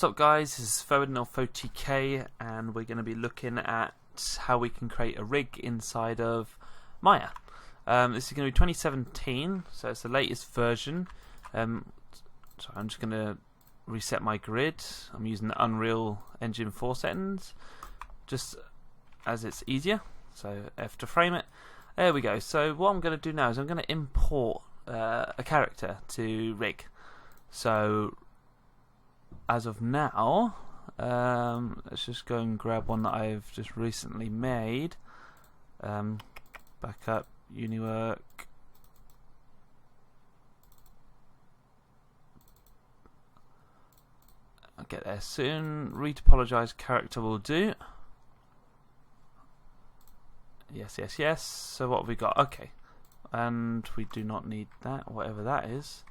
What's up guys, this is FOTK and we're going to be looking at how we can create a rig inside of Maya. This is going to be 2017, so it's the latest version. So I'm just going to reset my grid. I'm using the Unreal Engine 4 settings just as it's easier, so F to frame it. There we go. So what I'm going to do now is I'm going to import a character to rig. So as of now, let's just go and grab one that I've just recently made. Back up, UniWork. I'll get there soon. Retopologize character will do. Yes, yes, yes. So what have we got? Okay. And we do not need that, whatever that is.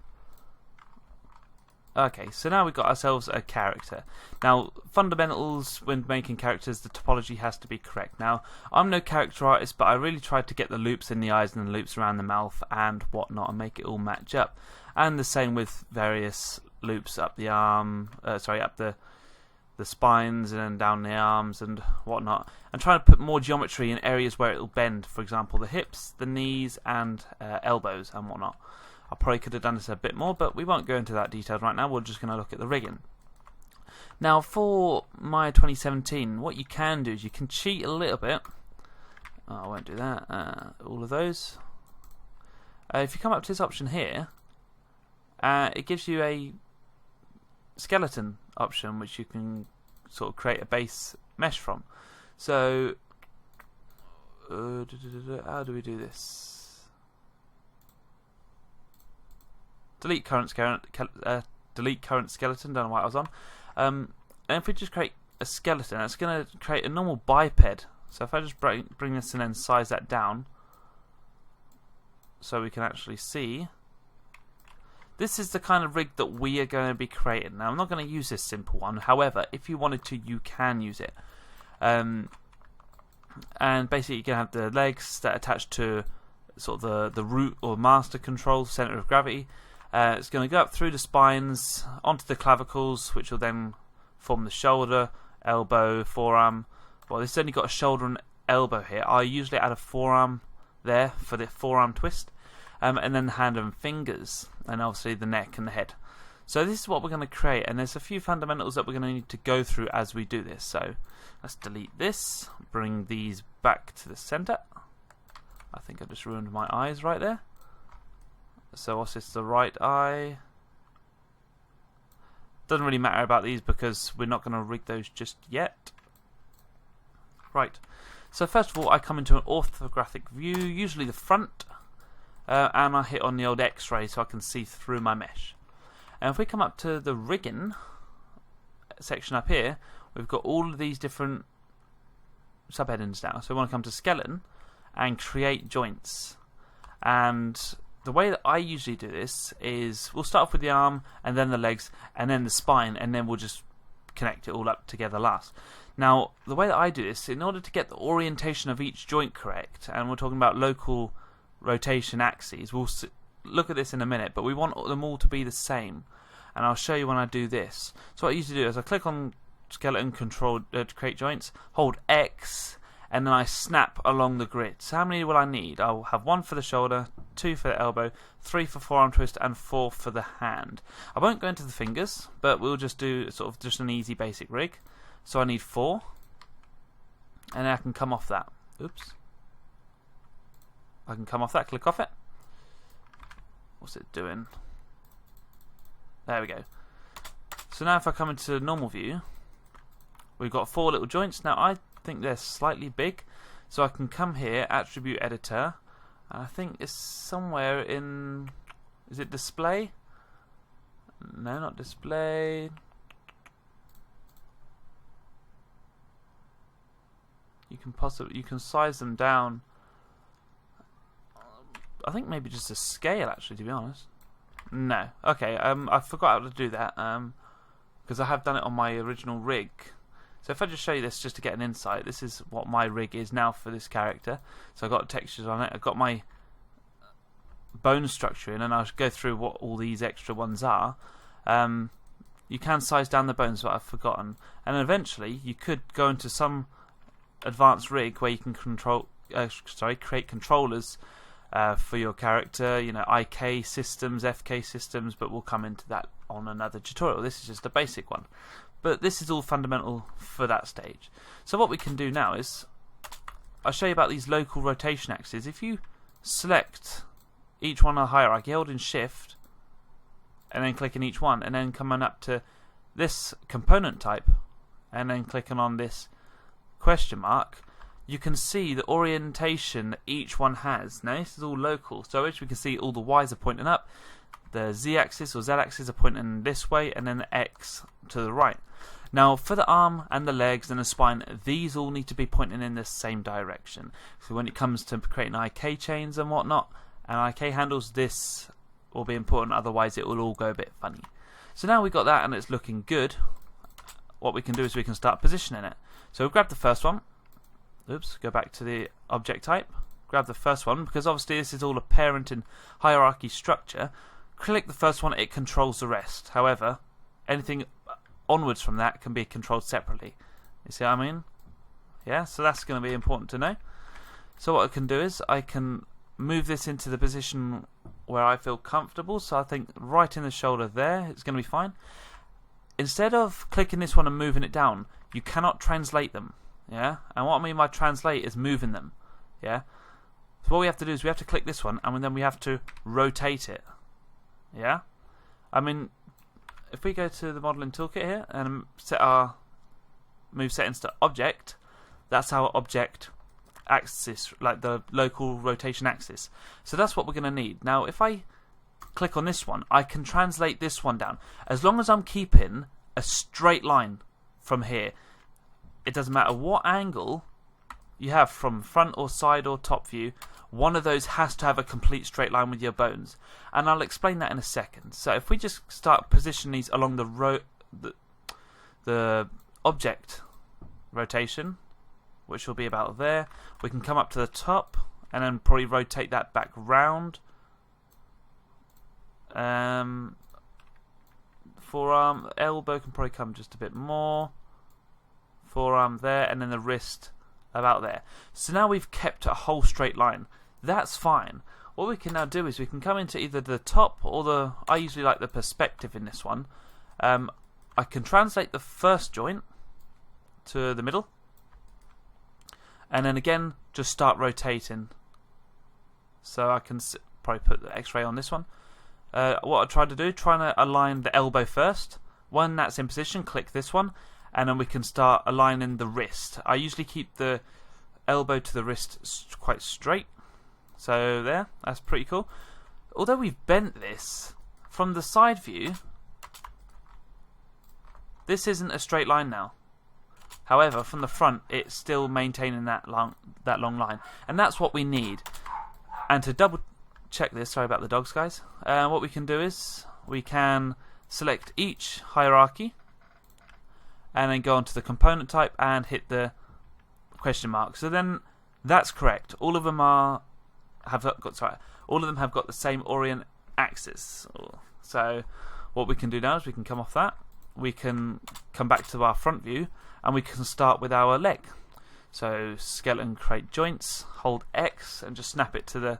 Okay, so now we've got ourselves a character. Now, fundamentals when making characters, the topology has to be correct. Now, I'm no character artist, but I really tried to get the loops in the eyes and the loops around the mouth and whatnot and make it all match up. And the same with various loops up the arm, up the spines and then down the arms and whatnot. And trying to put more geometry in areas where it'll bend, for example, the hips, the knees, and elbows and whatnot. I probably could have done this a bit more, but we won't go into that detail right now. We're just going to look at the rigging. Now, for Maya 2017, what you can do is you can cheat a little bit. Oh, I won't do that. All of those. If you come up to this option here, it gives you a skeleton option, which you can sort of create a base mesh from. So, how do we do this? Delete current skeleton. Don't know what I was on. And if we just create a skeleton, it's going to create a normal biped. So if I just bring this and then size that down, so we can actually see. This is the kind of rig that we are going to be creating. Now I'm not going to use this simple one. However, if you wanted to, you can use it. And basically, you can have the legs that are attached to sort of the root or master control center of gravity. It's going to go up through the spines onto the clavicles, which will then form the shoulder, elbow, forearm. Well, this has only got a shoulder and elbow here. I usually add a forearm there for the forearm twist, and then the hand and fingers, and obviously the neck and the head. So this is what we're going to create, and there's a few fundamentals that we're going to need to go through as we do this. So let's delete this, bring these back to the center. I think I just ruined my eyes right there. So what's this, the right eye? Doesn't really matter about these because we're not going to rig those just yet. Right, so first of all I come into an orthographic view, usually the front, and I hit on the old X-ray so I can see through my mesh. And if we come up to the rigging section up here, we've got all of these different subheadings now. So we want to come to skeleton and create joints. And the way that I usually do this is we'll start off with the arm and then the legs and then the spine, and then we'll just connect it all up together last. Now, the way that I do this, in order to get the orientation of each joint correct, and we're talking about local rotation axes, we'll look at this in a minute, but we want them all to be the same. And I'll show you when I do this. So what I usually do is I click on skeleton control to create joints, hold X, and then I snap along the grid. So how many will I need? I'll have 1 for the shoulder, 2 for the elbow, 3 for forearm twist, and 4 for the hand. I won't go into the fingers, but we'll just do sort of just an easy basic rig. So I need 4, and then I can come off that. Oops. I can come off that, click off it. What's it doing? There we go. So now if I come into normal view, we've got 4 little joints. Now I think they're slightly big, so I can come here, attribute editor, and I think it's somewhere in, is it display? No, not display. You can size them down. I think maybe just a scale, actually, to be honest. No, okay. I forgot how to do that because I have done it on my original rig. So if I just show you this just to get an insight, this is what my rig is now for this character. So I've got textures on it, I've got my bone structure in, and I'll go through what all these extra ones are. you can size down the bones, but I've forgotten. And eventually, you could go into some advanced rig where you can create controllers for your character. You know, IK systems, FK systems, but we'll come into that on another tutorial. This is just a basic one, but this is all fundamental for that stage. So what we can do now is, I'll show you about these local rotation axes. If you select each one on a hierarchy, holding shift and then clicking each one, and then coming up to this component type and then clicking on this question mark, you can see the orientation that each one has. Now this is all local, so as we can see, all the Y's are pointing up, the Z axis or Z axis are pointing this way, and then the X to the right. Now for the arm and the legs and the spine, these all need to be pointing in the same direction. So when it comes to creating IK chains and whatnot, and IK handles, this will be important, otherwise it will all go a bit funny. So now we've got that and it's looking good. What we can do is we can start positioning it. So we'll grab the first one. Oops, go back to the object type. Grab the first one, because obviously this is all a parent and hierarchy structure. Click the first one, it controls the rest. However, anything onwards from that can be controlled separately. You see what I mean? Yeah, so that's going to be important to know. So what I can do is I can move this into the position where I feel comfortable. So I think right in the shoulder there, it's going to be fine. Instead of clicking this one and moving it down, you cannot translate them. Yeah, and what I mean by translate is moving them. Yeah, so what we have to do is we have to click this one, and then we have to rotate it. Yeah, I mean, if we go to the modeling toolkit here and set our move settings to object, that's our object axis, like the local rotation axis. So that's what we're going to need. Now if I click on this one, I can translate this one down, as long as I'm keeping a straight line from here. It doesn't matter what angle you have, from front or side or top view, one of those has to have a complete straight line with your bones, and I'll explain that in a second. So if we just start positioning these along the object rotation, which will be about there, we can come up to the top and then probably rotate that back round. Forearm, elbow can probably come just a bit more. Forearm there, and then the wrist about there. So now we've kept a whole straight line. That's fine. What we can now do is we can come into either the top or the, I usually like the perspective in this one. I can translate the first joint to the middle, and then again just start rotating. So I can probably put the X-ray on this one. What I try to do, trying to align the elbow first. When that's in position, click this one, and then we can start aligning the wrist. I usually keep the elbow to the wrist quite straight. So there, that's pretty cool. Although we've bent this, from the side view, this isn't a straight line now. However, from the front, it's still maintaining that long line. And that's what we need. And to double check this, sorry about the dogs guys, what we can do is we can select each hierarchy and then go onto the component type and hit the question mark. So then that's correct. All of them have got the same orient axis. So what we can do now is we can come off that. We can come back to our front view and we can start with our leg. So skeleton create joints, hold X and just snap it to the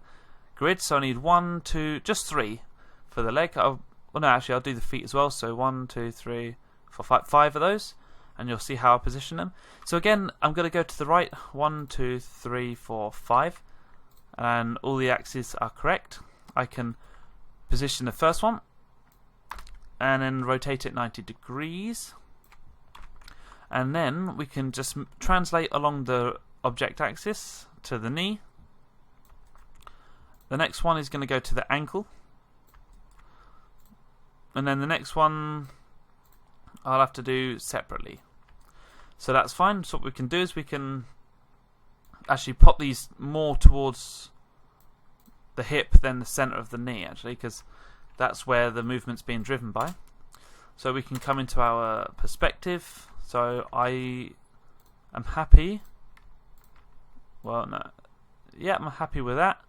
grid. So I need 1, 2, just 3 for the leg. Well, no, actually I'll do the feet as well. So 1, 2, 3, 4, 5 of those. And you'll see how I position them. So again, I'm going to go to the right. 1, 2, 3, 4, 5. And all the axes are correct. I can position the first one and then rotate it 90 degrees. And then we can just translate along the object axis to the knee. The next one is going to go to the ankle. And then the next one I'll have to do separately. So that's fine. So what we can do is we can actually pop these more towards the hip than the center of the knee, actually, because that's where the movement's being driven by. So we can come into our perspective. So I am happy. Well, no. Yeah, I'm happy with that.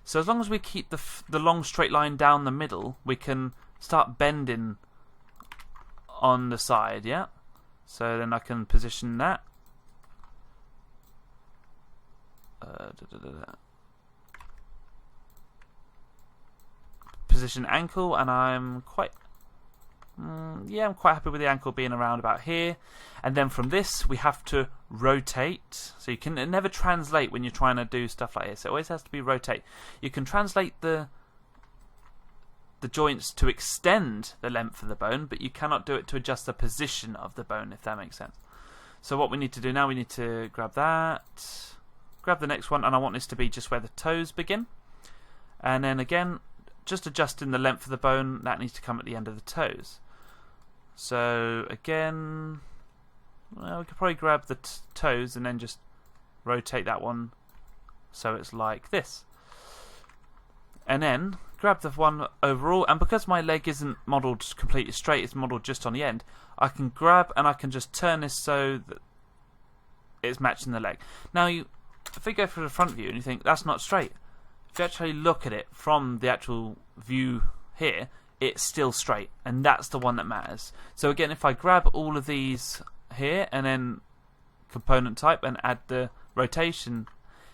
So as long as we keep the long straight line down the middle, we can start bending on the side, yeah? So then I can position that. Position ankle, and I'm quite I'm quite happy with the ankle being around about here. And then from this we have to rotate, so you can never translate when you're trying to do stuff like this. It always has to be rotate. You can translate the joints to extend the length of the bone, but you cannot do it to adjust the position of the bone, if that makes sense. So what we need to do now, we need to grab that, grab the next one, and I want this to be just where the toes begin. And then again, just adjusting the length of the bone, that needs to come at the end of the toes. So again, well, we could probably grab the toes and then just rotate that one so it's like this. And then grab the one overall, and because my leg isn't modelled completely straight, it's modelled just on the end, I can grab and I can just turn this so that it's matching the leg. Now, if we go for the front view and you think that's not straight, if you actually look at it from the actual view here, it's still straight, and that's the one that matters. So again, if I grab all of these here and then component type and add the rotation,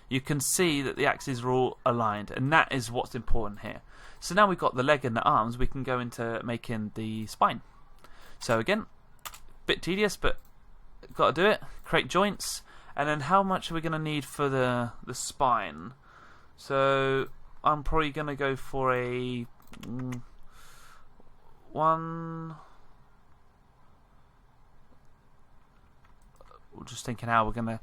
you can see that the axes are all aligned, and that is what's important here. So now we've got the leg and the arms, we can go into making the spine. So again, bit tedious, but got to do it. Create joints, and then how much are we going to need for the spine? So I'm probably going to go for a one. We're just thinking how we're going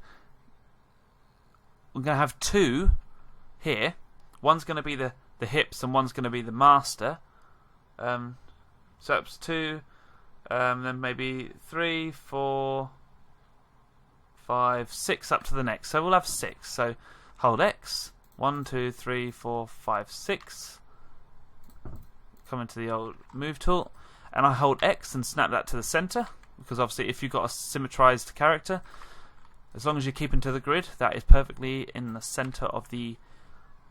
to have two here. One's going to be the hips and one's going to be the master. So it's 2, then maybe 3, 4, 5, 6 up to the next. So we'll have 6. So hold X. 1, 2, 3, 4, 5, 6. Come into the old move tool, and I hold X and snap that to the center, because obviously if you've got a symmetrized character, as long as you're keeping to the grid, that is perfectly in the center of the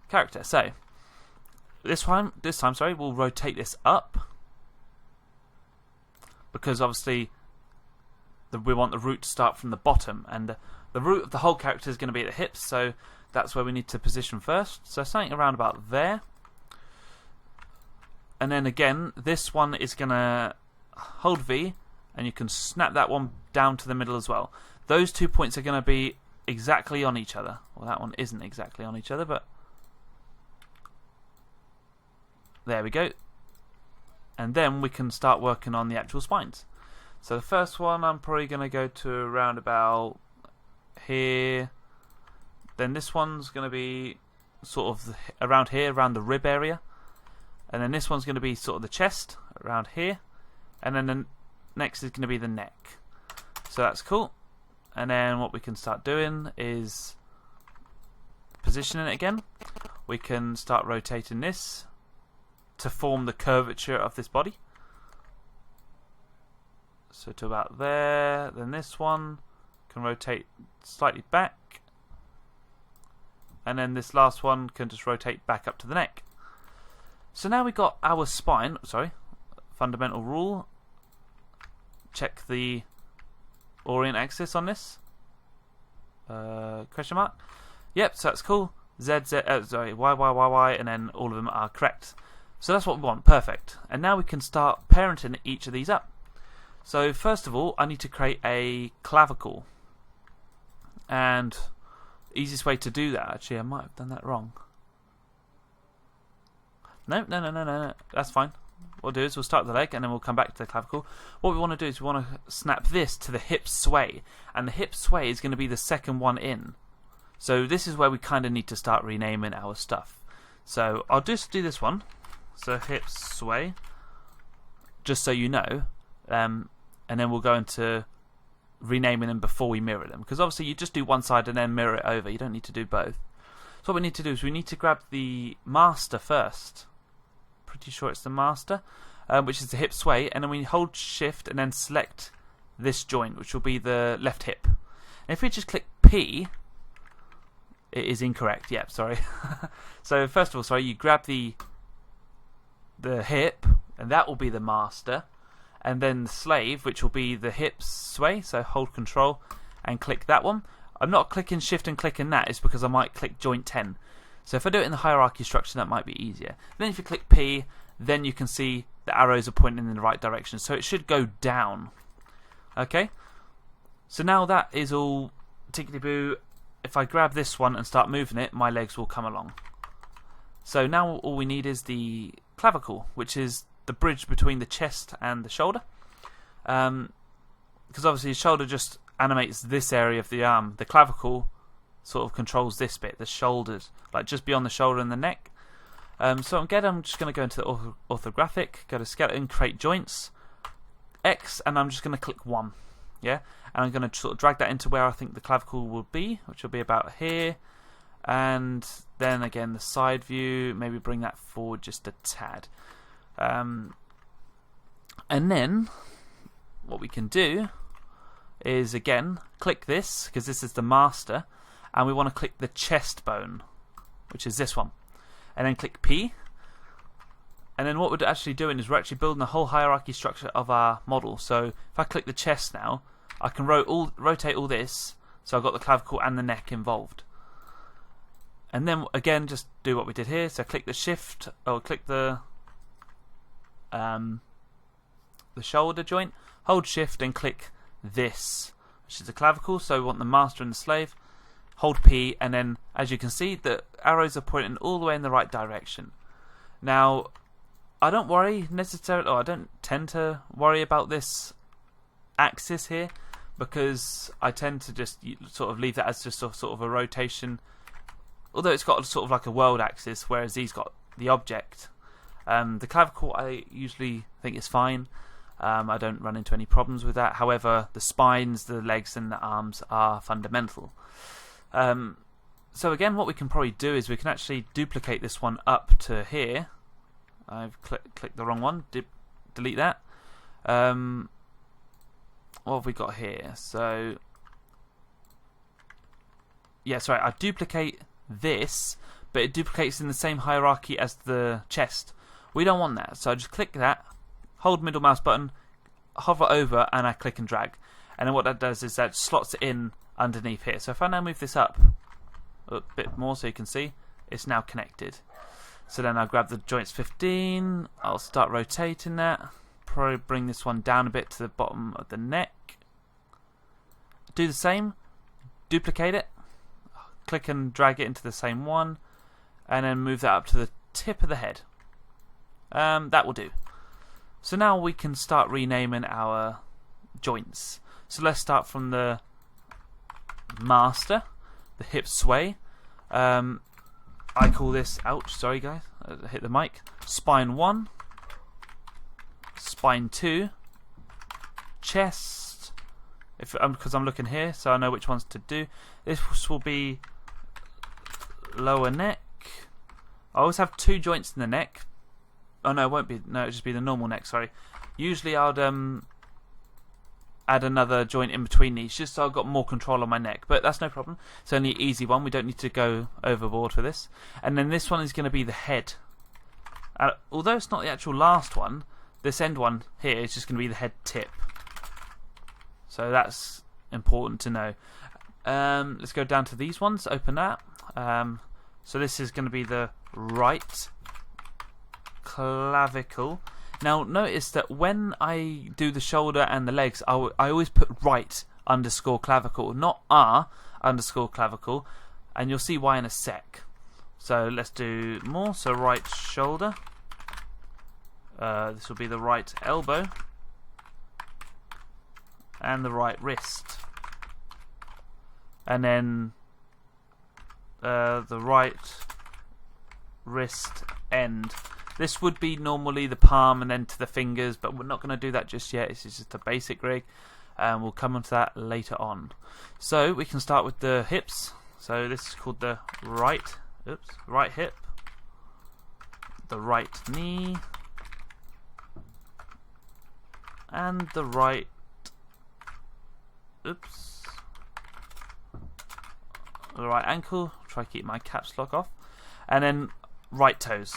character. So this time, we'll rotate this up, because obviously we want the root to start from the bottom, and the root of the whole character is going to be at the hips, so that's where we need to position first. So something around about there. And then again, this one is going to hold V, and you can snap that one down to the middle as well. Those 2 points are going to be exactly on each other. Well, that one isn't exactly on each other, but there we go. And then we can start working on the actual spines. So the first one, I'm probably going to go to around about here. Then this one's going to be sort of around here, around the rib area. And then this one's going to be sort of the chest, around here. And then the next is going to be the neck. So that's cool. And then what we can start doing is positioning it again. We can start rotating this to form the curvature of this body. So to about there. Then this one can rotate slightly back. And then this last one can just rotate back up to the neck. So now we've got our spine. Fundamental rule. Check the orient axis on this. Question mark. Yep, so that's cool. Y, and then all of them are correct. So that's what we want. Perfect. And now we can start parenting each of these up. So first of all, I need to create a clavicle. And the easiest way to do that, actually, I might have done that wrong. No. That's fine. What we'll do is we'll start with the leg and then we'll come back to the clavicle. What we want to do is we want to snap this to the hip sway. And the hip sway is going to be the second one in. So this is where we kind of need to start renaming our stuff. So I'll just do this one. So hip sway. Just so you know. And then we'll go into renaming them before we mirror them. Because obviously you just do one side and then mirror it over. You don't need to do both. So what we need to do is we need to grab the master first. Pretty sure it's the master, which is the hip sway, and then we hold shift and then select this joint, which will be the left hip. And if we just click P, it is incorrect. Yep, sorry. So first of all, you grab the hip, and that will be the master, and then the slave, which will be the hips sway. So hold Control and click that one. I'm not clicking Shift and clicking that, it's because I might click joint 10. So if I do it in the hierarchy structure, that might be easier. Then if you click P, then you can see the arrows are pointing in the right direction, so it should go down. Okay, so now that is all tickety-boo. If I grab this one and start moving it, my legs will come along. So now all we need is the clavicle, which is the bridge between the chest and the shoulder. Because obviously the shoulder just animates this area of the arm. The clavicle sort of controls this bit, the shoulders, like just beyond the shoulder and the neck. So again, I'm just going to go into the orthographic, go to skeleton, create joints, X, and I'm just going to click 1. Yeah, and I'm going to sort of drag that into where I think the clavicle will be, which will be about here. And then again, the side view, maybe bring that forward just a tad. And then what we can do is again click this, because this is the master, and we want to click the chest bone, which is this one, and then click P. And then what we're actually doing is we're actually building the whole hierarchy structure of our model. So if I click the chest now, I can rotate all this, so I've got the clavicle and the neck involved. And then again, just do what we did here. So click the shift, or click the shoulder joint, hold shift and click this, which is the clavicle. So we want the master and the slave. Hold P, and then as you can see, the arrows are pointing all the way in the right direction. Now, I don't worry necessarily, or I don't tend to worry about this axis here, because I tend to just sort of leave that as just sort of a rotation. Although it's got sort of like a world axis, whereas these got the object. The clavicle I usually think is fine. I don't run into any problems with that. However, the spines, the legs and the arms are fundamental. So again, what we can probably do is we can actually duplicate this one up to here. I've clicked the wrong one. Delete that. What have we got here? So yeah, sorry, I duplicate this, but it duplicates in the same hierarchy as the chest. We don't want that, so I just click that, hold middle mouse button, hover over, and I click and drag. And then what that does is that slots it in underneath here. So if I now move this up a bit more so you can see, it's now connected. So then I'll grab the joints 15, I'll start rotating that, probably bring this one down a bit to the bottom of the neck. Do the same, duplicate it, click and drag it into the same one, and then move that up to the tip of the head. That will do. So now we can start renaming our joints. So let's start from the master, the hip sway. I call this, ouch, sorry guys, I hit the mic. Spine 1, spine 2, chest, because I'm looking here, so I know which ones to do. This will be lower neck. I always have 2 joints in the neck. Oh no, it won't be. No, it'll just be the normal neck. Sorry. Usually I'd add another joint in between these, just so I've got more control on my neck. But that's no problem. It's only an easy one. We don't need to go overboard for this. And then this one is going to be the head. Although it's not the actual last one, this end one here is just going to be the head tip. So that's important to know. Let's go down to these ones. Open that. So this is going to be the right clavicle. Now notice that when I do the shoulder and the legs, I always put right underscore clavicle, not R underscore clavicle, and you'll see why in a sec. So let's do more. So right shoulder. This will be the right elbow and the right wrist, and then the right wrist end. This would be normally the palm and then to the fingers, but we're not going to do that just yet. This is just a basic rig, and we'll come onto that later on. So we can start with the hips. So this is called the right hip, the right knee, and the right the right ankle. Try to keep my caps lock off, and then right toes.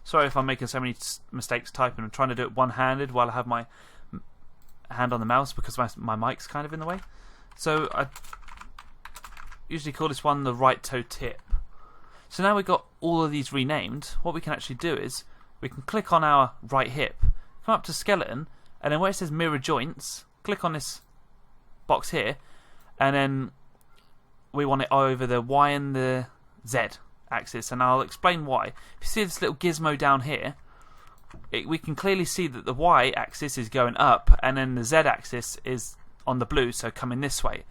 Sorry if I'm making so many mistakes typing. I'm trying to do it one-handed while I have my hand on the mouse because my mic's kind of in the way. So I usually call this one the right toe tip. So now we've got all of these renamed, what we can actually do is we can click on our right hip, come up to skeleton, and then where it says mirror joints, click on this box here, and then we want it over the Y and the Z axis, and I'll explain why. If you see this little gizmo down here, we can clearly see that the Y axis is going up, and then the Z axis is on the blue, so coming this way.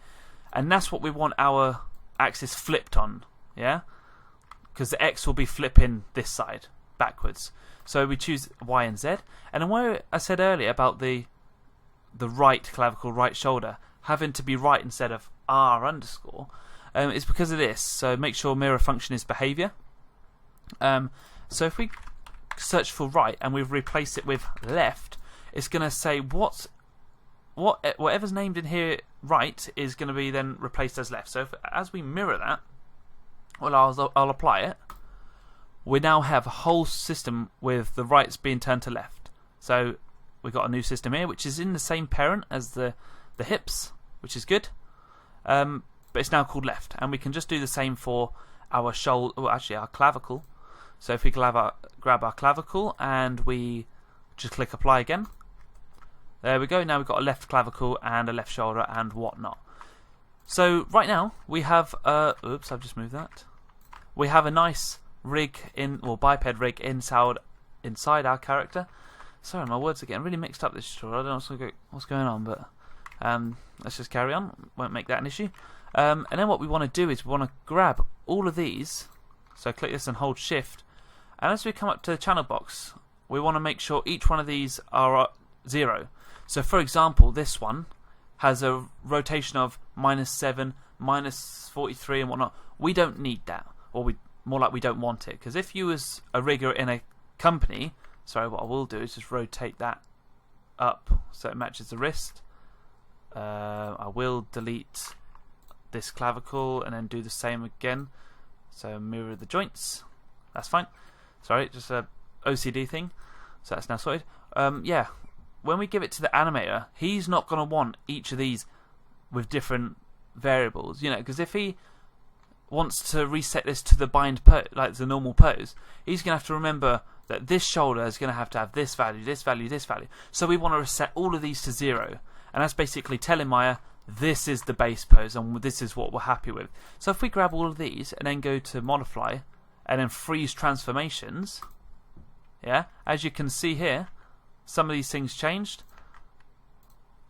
And that's what we want our axis flipped on, yeah? Because the X will be flipping this side, backwards. So we choose Y and Z. And then where I said earlier about the right clavicle, right shoulder, having to be right instead of R underscore, it's because of this. So make sure mirror function is behavior. So if we search for right and we've replaced it with left, it's going to say whatever's named in here right is going to be then replaced as left. So as we mirror that, well, I'll apply it. We now have a whole system with the rights being turned to left. So we've got a new system here, which is in the same parent as the hips, which is good. But it's now called left, and we can just do the same for our shoulder. Well, actually, our clavicle. So if we grab our clavicle and we just click apply again, there we go. Now we've got a left clavicle and a left shoulder and whatnot. So right now we have oops, I've just moved that. We have a nice rig biped rig inside our character. Sorry, my words are getting really mixed up this tutorial. I don't know what's going on, but let's just carry on. Won't make that an issue. And then what we want to do is we want to grab all of these. So click this and hold shift. And as we come up to the channel box, we want to make sure each one of these are 0. So for example, this one has a rotation of -7, -43 and whatnot. We don't need that, or more like we don't want it, because if you was a rigger in a company, sorry, what I will do is just rotate that up so it matches the wrist. I will delete this clavicle and then do the same again. So mirror the joints. That's fine. Sorry, just a OCD thing. So that's now sorted. Yeah. When we give it to the animator, he's not going to want each of these with different variables, you know, because if he wants to reset this to the bind pose, like the normal pose, he's going to have to remember that this shoulder is going to have this value, this value, this value. So we want to reset all of these to 0, and that's basically telling Maya this is the base pose and this is what we're happy with. So if we grab all of these and then go to modify and then freeze transformations, yeah, as you can see here, some of these things changed.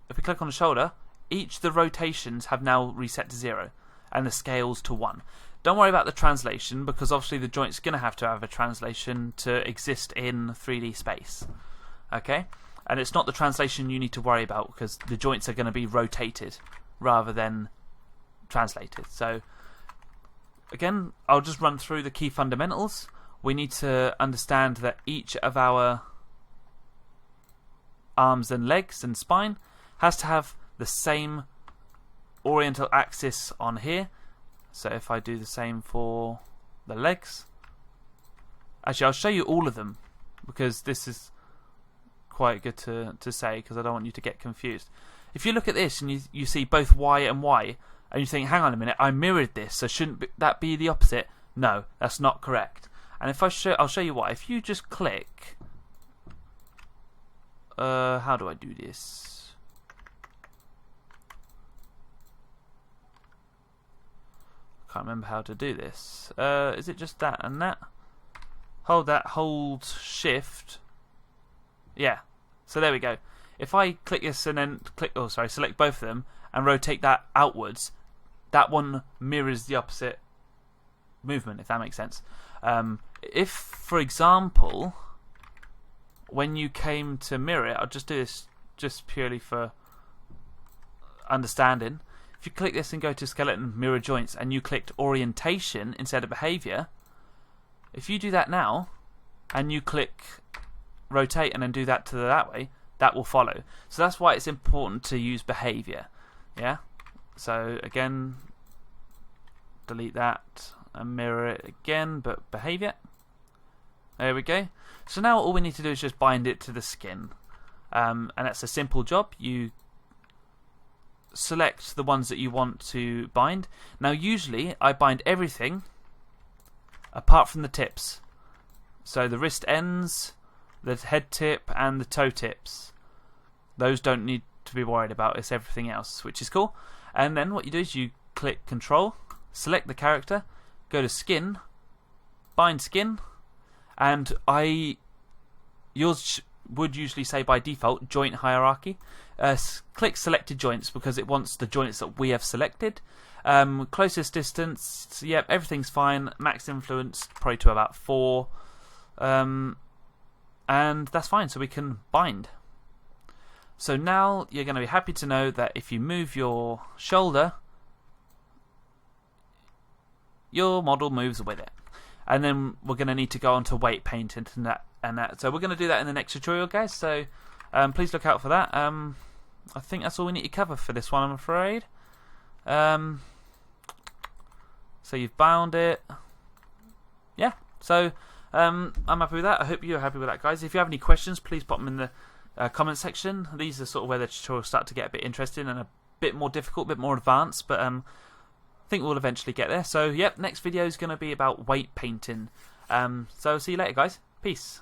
If we click on the shoulder, each of the rotations have now reset to 0 and the scales to 1. Don't worry about the translation, because obviously the joint's going to have a translation to exist in 3D space. Okay? And it's not the translation you need to worry about, because the joints are going to be rotated rather than translated. So again, I'll just run through the key fundamentals. We need to understand that each of our arms and legs and spine has to have the same oriental axis on here. So if I do the same for the legs, actually I'll show you all of them, because this is quite good to say, because I don't want you to get confused. If you look at this and you see both Y and Y, and you think, hang on a minute, I mirrored this, so shouldn't that be the opposite? No, that's not correct. And if I'll show you why. If you just click, how do I do this? Can't remember how to do this. Is it just that and that? Hold shift. Yeah. So there we go. If I click this and then select both of them and rotate that outwards, that one mirrors the opposite movement, if that makes sense. If, for example, when you came to mirror it, I'll just do this just purely for understanding. If you click this and go to skeleton mirror joints and you clicked orientation instead of behavior, if you do that now and you click rotate and then do that to that way, that will follow. So that's why it's important to use behavior. Yeah. So again, delete that and mirror it again, but behavior. There we go. So now all we need to do is just bind it to the skin. And that's a simple job. You select the ones that you want to bind. Now usually I bind everything apart from the tips. So the wrist ends, the head tip and the toe tips. Those don't need to be worried about. It's everything else, which is cool. And then what you do is you click Control, select the character, go to Skin, bind Skin, and yours would usually say by default Joint Hierarchy. Click Selected Joints because it wants the joints that we have selected. Closest distance, yep, everything's fine. Max influence probably to about 4, and that's fine. So we can bind. So now you're going to be happy to know that if you move your shoulder, your model moves with it. And then we're going to need to go on to weight painting and that. So we're going to do that in the next tutorial, guys. So please look out for that. I think that's all we need to cover for this one, I'm afraid. So you've bound it. Yeah. So I'm happy with that. I hope you're happy with that, guys. If you have any questions, please pop them in the comment section. These are sort of where the tutorials start to get a bit interesting and a bit more difficult, a bit more advanced, but I think we'll eventually get there. So yep, next video is going to be about weight painting. So see you later, guys. Peace.